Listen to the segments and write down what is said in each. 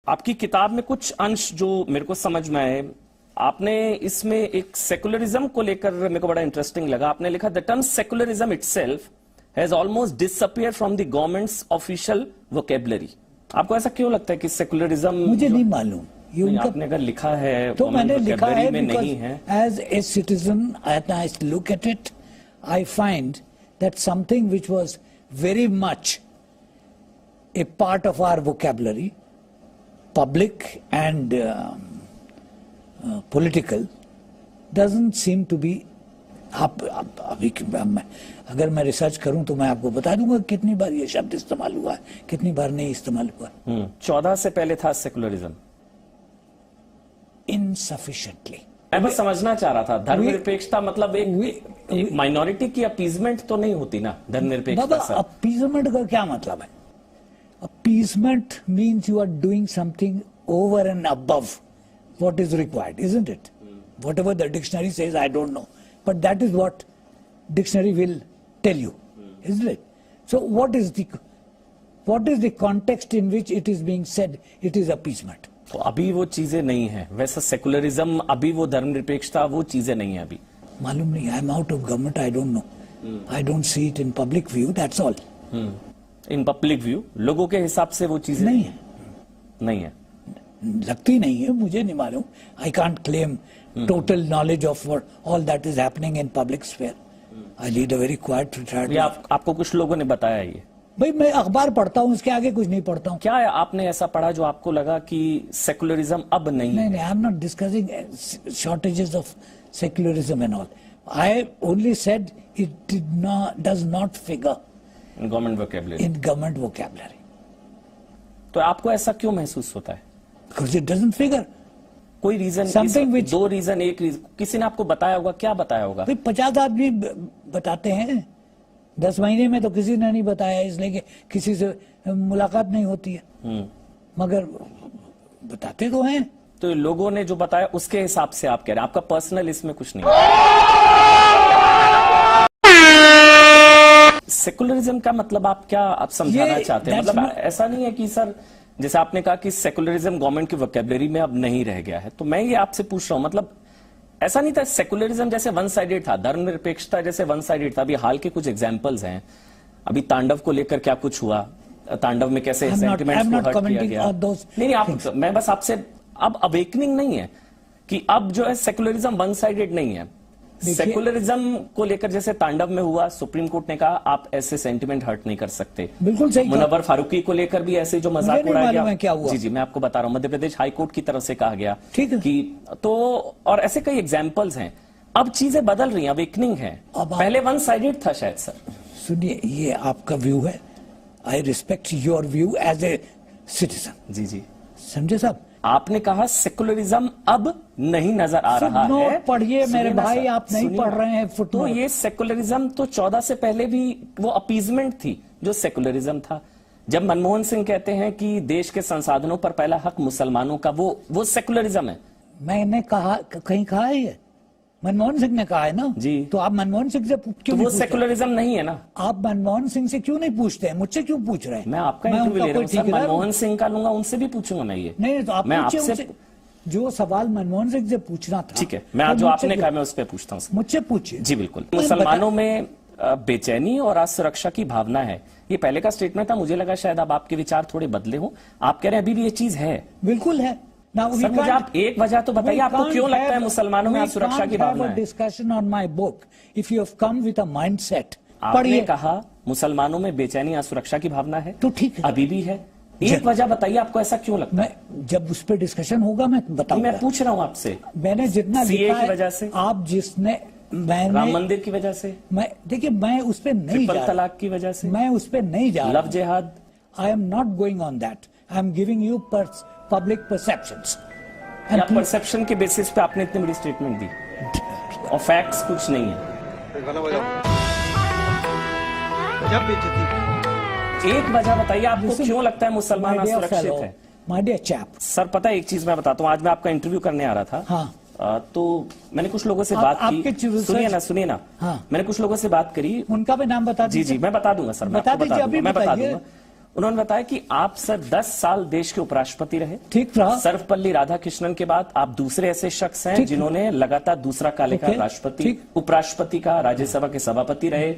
आपकी किताब में कुछ अंश जो मेरे को समझ में आए, आपने इसमें एक सेकुलरिज्म को लेकर मेरे को बड़ा इंटरेस्टिंग लगा। आपने लिखा the term secularism itself has almost disappeared from the governments official vocabulary. आपको ऐसा क्यों लगता है कि सेकुलरिज्म? मुझे नहीं मालूम, ये आपने अगर लिखा है तो मैंने लिखा है में नहीं है। As a citizen I look at it, I find that something which was very much a part of our vocabulary, public and political, doesn't seem to be. अभी अगर मैं रिसर्च करूं तो मैं आपको बता दूंगा कितनी बार ये शब्द इस्तेमाल हुआ है, कितनी बार नहीं इस्तेमाल हुआ। 14 से पहले था सेकुलरिज्म। इनसफिशिएंटली मैं बस समझना चाह रहा था, धर्मनिरपेक्षता मतलब एक माइनॉरिटी की अपीजमेंट तो नहीं होती ना धर्मनिरपेक्षता। अपीजमेंट का क्या मतलब है? Appeasement means you are doing something over and above what is required, isn't it? Whatever the dictionary says, I don't know. But that is what dictionary will tell you, isn't it? So what is the context in which it is being said it is appeasement? तो अभी वो चीजें नहीं है, वैसा secularism अभी वो धर्मनिरपेक्षता वो चीजें नहीं है अभी। मालूम नहीं, I am out of government, I don't know. I don't see it in public view, that's all. In public view लोगों के हिसाब से वो चीजें नहीं है, नहीं है, लगती नहीं है, मुझे नहीं मालूम। I can't claim total knowledge of all that is happening in public sphere. I lead a very quite retired. आपको कुछ लोगों ने बताया ये? भाई मैं अखबार पढ़ता हूँ, उसके आगे कुछ नहीं पढ़ता हूँ। क्या है आपने ऐसा पढ़ा जो आपको लगा कि सेकुलरिज्म अब नहीं? नहीं, I am not discussing shortages of secularism and all. I only said it does not figure in government vocabulary. तो आपको ऐसा क्यों महसूस होता है? Because it doesn't figure. कोई रीजन? दो रीजन, एक रीजन किसी ने आपको बताया होगा। क्या बताया होगा? 50 आदमी बताते हैं, 10 महीने में तो किसी ने नहीं बताया, इसलिए कि किसी से मुलाकात नहीं होती है, मगर बताते तो हैं। तो लोगों ने जो बताया उसके हिसाब से आप कह रहे हैं, आपका पर्सनल इसमें कुछ नहीं। सेकुलरिज्म का मतलब आप क्या आप समझाना चाहते हैं? मतलब ऐसा नहीं है कि सर, जैसे आपने कहा कि सेकुलरिज्म गवर्नमेंट की वोकैबुलरी में अब नहीं रह गया है, तो मैं ये आपसे पूछ रहा हूं, मतलब ऐसा नहीं था सेकुलरिज्म जैसे वन साइडेड था, धर्मनिरपेक्षता जैसे वन साइडेड था। अभी हाल के कुछ एग्जांपल्स हैं, अभी तांडव को लेकर क्या कुछ हुआ, तांडव में कैसे सेंटिमेंट्स को हर्ट किया गया। नहीं, आप मैं बस आपसे, अब अवेकनिंग नहीं है कि अब जो है सेकुलरिज्म वन साइडेड नहीं है। सेकुलरिज्म को लेकर जैसे तांडव में हुआ, सुप्रीम कोर्ट ने कहा आप ऐसे सेंटिमेंट हर्ट नहीं कर सकते। बिल्कुल सही। मुनव्वर फारूकी को लेकर भी ऐसे जो मजाक उड़ाया गया, क्या हुआ? जी मैं आपको बता रहा हूं, मध्य प्रदेश हाई कोर्ट की तरफ से कहा गया कि तो, और ऐसे कई एग्जाम्पल्स हैं। अब चीजें बदल रही हैं, अवेकनिंग है। पहले वन साइडेड था शायद। सर सुनिए, ये आपका व्यू है, I respect your view as a citizen. जी समझे साहब? आपने कहा सेकुलरिज्म अब नहीं नजर आ रहा है। पढ़िए मेरे भाई, आप नहीं पढ़ रहे हैं। तो ये सेकुलरिज्म तो 14 से पहले भी वो अपीजमेंट थी जो सेकुलरिज्म था। जब मनमोहन सिंह कहते हैं कि देश के संसाधनों पर पहला हक मुसलमानों का, वो सेकुलरिज्म है। मैंने कहा, कहीं कहा है ये? मनमोहन सिंह ने कहा है ना जी। तो आप मनमोहन सिंह से क्यों? तो वो सेकुलरिज्म नहीं है ना। आप मनमोहन सिंह से क्यों नहीं पूछते हैं? मुझसे क्यों पूछ रहे हैं? मैं आपका इंटरव्यू ले रहा हूं सर, मनमोहन सिंह का लूंगा, उनसे भी पूछूंगा मैं ये। नहीं तो आप आपसे जो सवाल मनमोहन सिंह से पूछना था। ठीक है, मैं जो आपने कहा मैं उस पर पूछता हूँ। मुझसे पूछिए। जी बिल्कुल। मुसलमानों में बेचैनी और असुरक्षा की भावना है, ये पहले का स्टेटमेंट था। मुझे लगा शायद अब आपके विचार थोड़े बदले हो। आप कह रहे हैं अभी भी ये चीज है? बिल्कुल है। सर मुझे आप एक वजह तो बताइए, आपको क्यों लगता है मुसलमानों में असुरक्षा की भावना है? Discussion on my book if you have come with a mindset. आपने कहा मुसलमानों में बेचैनी असुरक्षा की भावना है, तो ठीक है, अभी भी है। एक वजह बताइए आपको ऐसा क्यों लगता है? जब उस पर डिस्कशन होगा मैं बताऊंगा। मैं पूछ रहा हूं आपसे। मैंने जितना लिखा है, की वजह से, आप जिसने राम मंदिर की वजह से, मैं देखिए मैं उस पर नहीं जा रहा, तलाक की वजह से मैं उस पर नहीं जा रहा, लव जिहाद। I am not going on that, I am giving you public perceptions. Perception के बेसिस पे आपने इतनी बड़ी स्टेटमेंट दी और फैक्ट्स कुछ नहीं है। एक वजह बताइए आपको क्यों लगता है मुसलमान असुरक्षित है? माय डियर चैप, सर पता है एक चीज मैं बताता हूँ, आज मैं आपका इंटरव्यू करने आ रहा था। हाँ। तो मैंने कुछ लोगों से बात की। सुनिए ना। हाँ। मैंने कुछ लोगों से बात करी, उनका भी नाम बता दीजिए। जी मैं बता दूंगा सर, बता दीजिए, अभी मैं बता दूंगा। उन्होंने बताया कि आप सर 10 साल देश के उपराष्ट्रपति रहे। ठीक रहा। सर्वपल्ली राधाकृष्णन के बाद आप दूसरे ऐसे शख्स हैं जिन्होंने लगातार दूसरा कालेकाल राष्ट्रपति, उपराष्ट्रपति का, राज्यसभा के सभापति रहे,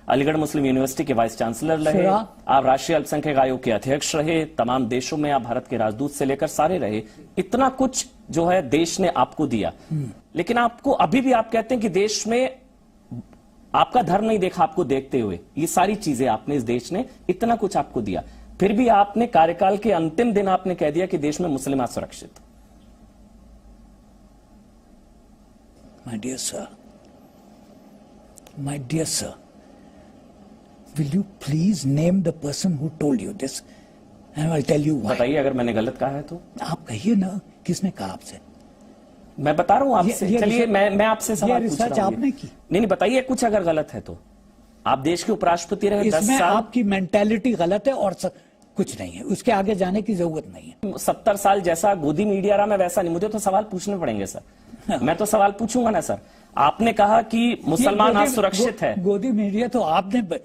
अलीगढ़ मुस्लिम यूनिवर्सिटी के वाइस चांसलर रहे, आप राष्ट्रीय अल्पसंख्यक आयोग के अध्यक्ष रहे, तमाम देशों में आप भारत के राजदूत से लेकर सारे रहे। इतना कुछ जो है देश ने आपको दिया, लेकिन आपको अभी भी आप कहते हैं कि देश में आपका धर्म नहीं देखा आपको देखते हुए। ये सारी चीजें आपने इस देश ने इतना कुछ आपको दिया, फिर भी आपने कार्यकाल के अंतिम दिन आपने कह दिया कि देश में मुस्लिम असुरक्षित। My dear sir, will you please name the person who told you this and I'll tell you why. बताइए अगर मैंने गलत कहा है तो। आप कहिए ना, किसने कहा आपसे? मैं बता रहा हूं आपसे। चलिए मैं आपसे सवाल पूछ रहा हूं। आपने की? नहीं बताइए कुछ अगर गलत है तो। आप देश के उपराष्ट्रपति रहे 10 साल। आपकी मेंटालिटी गलत है और कुछ नहीं है, उसके आगे जाने की जरूरत नहीं है। 70 साल जैसा गोदी मीडिया रहा, मैं वैसा नहीं। मुझे तो सवाल पूछने पड़ेंगे सर। मैं तो सवाल पूछूंगा ना सर। आपने कहा कि मुसलमान असुरक्षित है। गोदी मीडिया तो आपने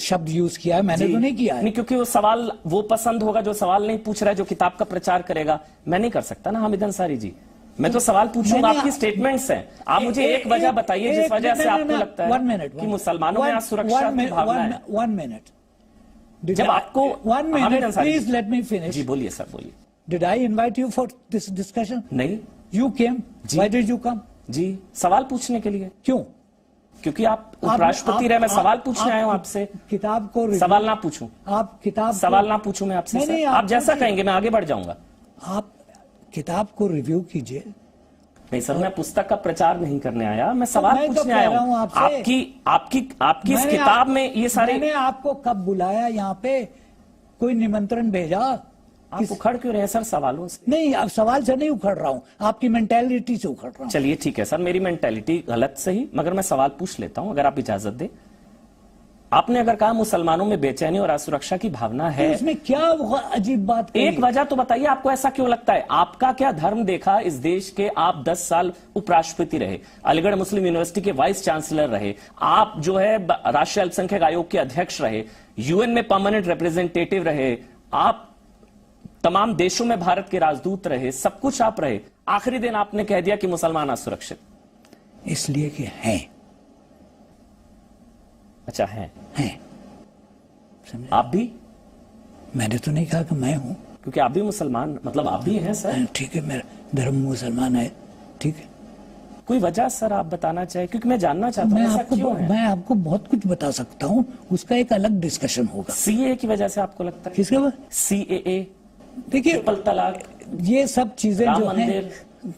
शब्द यूज किया है, मैंने तो नहीं किया है। नहीं, क्योंकि वो सवाल वो पसंद होगा जो सवाल नहीं पूछ रहा है, जो किताब का प्रचार करेगा। मैं नहीं कर सकता ना हामिद अंसारी जी। मैं तो सवाल पूछूंगा, आपकी स्टेटमेंट्स हैं। आप मुझे एक वजह बताइए जिस वजह से आपको लगता है कि मुसलमानों में असुरक्षा की भावना है। 1 मिनट। जब आपको 1 minute please let me finish. जी बोलिए सर, बोलिए। Did I invite you for this discussion? नहीं। You came. Why did you come? जी सवाल पूछने के लिए। क्यों? क्योंकि आप उपराष्ट्रपति रहे। मैं सवाल पूछने आया हूं आपसे। किताब को सवाल ना पूछूं? आप किताब सवाल ना पूछूं मैं आपसे सर। आप जैसा कहेंगे मैं आगे बढ़ जाऊंगा। आप किताब को रिव्यू कीजिए। नहीं सर, मैं पुस्तक का प्रचार नहीं करने आया, मैं सवाल पूछने आया हूं आपकी इस किताब में ये सारे। मैंने आपको कब बुलाया यहाँ पे? कोई निमंत्रण भेजा? आप उखड़ क्यों रहे सर सवालों से? नहीं, अब सवाल से नहीं उखड़ रहा हूं, आपकी मेंटेलिटी से उखड़ रहा हूं। चलिए ठीक है सर, मेरी मेंटेलिटी गलत सही, मगर मैं सवाल पूछ लेता हूं अगर आप इजाजत दें। आपने अगर कहा मुसलमानों में बेचैनी और असुरक्षा की भावना है, तो इसमें क्या अजीब बात? एक वजह तो बताइए, आपको ऐसा क्यों लगता है? आपका क्या धर्म देखा इस देश के? आप 10 साल उपराष्ट्रपति रहे, अलीगढ़ मुस्लिम यूनिवर्सिटी के वाइस चांसलर रहे, आप जो है राष्ट्रीय अल्पसंख्यक आयोग के अध्यक्ष रहे, यूएन में परमानेंट रिप्रेजेंटेटिव रहे, आप तमाम देशों में भारत के राजदूत रहे, सब कुछ आप रहे। आखिरी दिन आपने कह दिया कि मुसलमान असुरक्षित। इसलिए कि हैं। अच्छा हैं। समझे? आप भी? मैंने तो नहीं कहा कि मैं हूं। क्योंकि आप भी मुसलमान, मतलब आप भी हैं सर। ठीक है, मेरा धर्म मुसलमान है, ठीक है। कोई वजह सर आप बताना चाहे? क्योंकि मैं जानना चाहता हूं। मैं आपको बहुत कुछ बता सकता हूं, उसका एक अलग डिस्कशन होगा। सीएए की वजह से आपको लगता है? किसके बाद? सीएए। देखिए, ट्रिपल तलाक, ये सब चीजें जो हैं,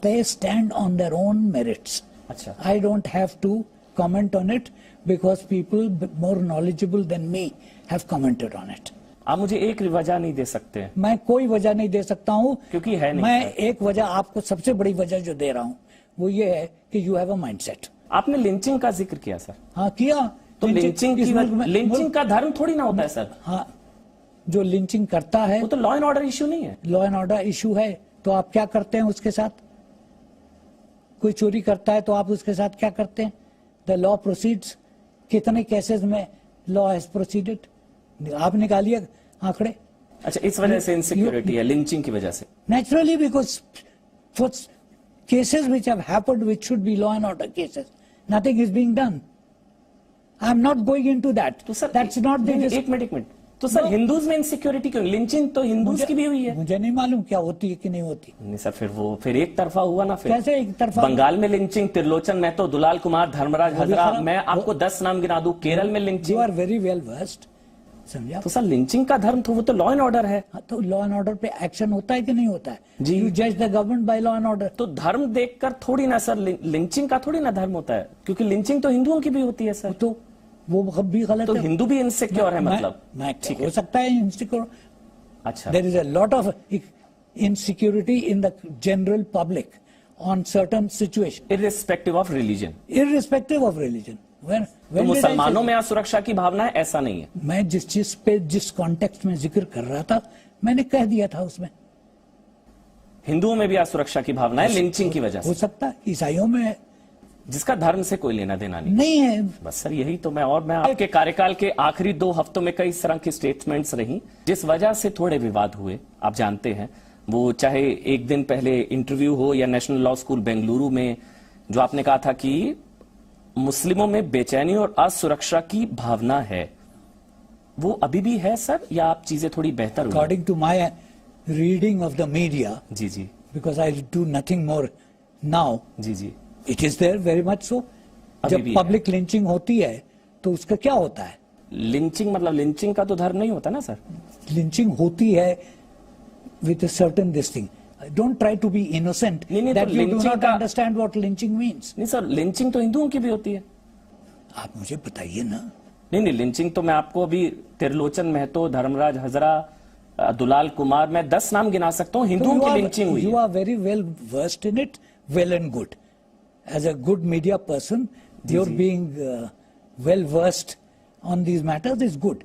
they stand on their own merits. अच्छा। I don't have to comment on it because people more knowledgeable than me have commented on it. आप मुझे एक वजह नहीं दे सकते? मैं कोई वजह नहीं दे सकता हूं, क्योंकि है नहीं। मैं एक वजह आपको, सबसे बड़ी वजह जो दे रहा हूं वो ये है कि you have a mindset. आपने लिंचिंग का जिक्र किया सर। हाँ किया। तो लिंचिंग का धर्म थोड़ी ना होता है सर। हाँ, जो लिंचिंग करता है वो तो लॉ एंड ऑर्डर इश्यू नहीं है। लॉ एंड ऑर्डर इश्यू है, तो आप क्या करते हैं उसके साथ? कोई चोरी करता है तो आप उसके साथ क्या करते हैं? The law proceeds. कितने केसेस में लॉ हैज प्रोसीडेड? आप निकालिए आंकड़े। अच्छा, इस वजह से इनसिक्योरिटी है, लिंचिंग की वजह से? Naturally, because for cases which have happened which should be law and order cases, nothing is being done. I am not going into that. तो सर दैट्स नॉट द। एक मिनट। तो sir Hindus में insecurity क्यों? Lynching तो Hindus की भी हुई है। मुझे नहीं मालूम क्या होती है कि नहीं होती। नहीं सर, फिर एक तरफा हुआ ना। फिर कैसे एक तरफा? बंगाल में लिंचिंग, त्रिलोचन महतो, दुलाल कुमार, धर्मराज हजरा, मैं आपको 10 नाम गिना दूं। केरल में lynching. You are very well versed, समझा? तो सर लिंचिंग का धर्म तो वो तो लॉ एंड ऑर्डर है। तो लॉ एंड ऑर्डर पे एक्शन होता है कि नहीं होता है? जी। यू जज the government by law and order. तो धर्म देखकर थोड़ी ना सर लिंचिंग का थोड़ी ना धर्म होता है, क्योंकि लिंचिंग तो हिंदुओं की भी होती है सर। तो वो भी गलत तो है। हिंदू भी इनसिक्योर है मतलब? ठीक हो सकता है इनसिक्योर। अच्छा। There is a lot of insecurity in the general public on certain situation, irrespective of religion. Irrespective of religion. तो मुसलमानों में असुरक्षा की भावना है, ऐसा नहीं है? मैं जिस चीज पे, जिस कॉन्टेक्स्ट में जिक्र कर रहा था, मैंने कह दिया था उसमें। हिंदुओं में भी असुरक्षा की भावना है लिंचिंग की वजह से? हो सकता है, ईसाइयों में है। जिसका धर्म से कोई लेना देना नहीं। नहीं है। बस सर यही तो मैं आपके कार्यकाल के आखिरी 2 हफ्तों में कई तरह की स्टेटमेंट्स रही जिस वजह से थोड़े विवाद हुए, आप जानते हैं। वो चाहे एक दिन पहले इंटरव्यू हो या नेशनल लॉ स्कूल बेंगलुरु में जो आपने कहा था कि मुस्लिमों में बेचैनी और असुरक्षा की भावना है, वो अभी भी है सर या आप चीजें थोड़ी बेहतर हुई? According to my reading of the media, जी जी, because I do nothing more now, जी जी, it is there very much so. जब पब्लिक लिंचिंग होती है तो उसका क्या होता है? लिंचिंग मतलब लिंचिंग का तो धर्म नहीं होता ना सर। लिंचिंग होती है with a certain this thing. Don't try to be innocent that you do not understand what lynching means. नहीं सर, लिंचिंग तो हिंदुओं की भी होती है। आप मुझे बताइए ना। नहीं, लिंचिंग तो मैं आपको अभी त्रिलोचन महतो, धर्मराज हजरा, दुलाल कुमार, मैं 10 नाम गिना सकता हूँ हिंदुओं की लिंचिंग हुई। You are very well versed in it, well and good. As a good media person, your being well versed on these matters is good.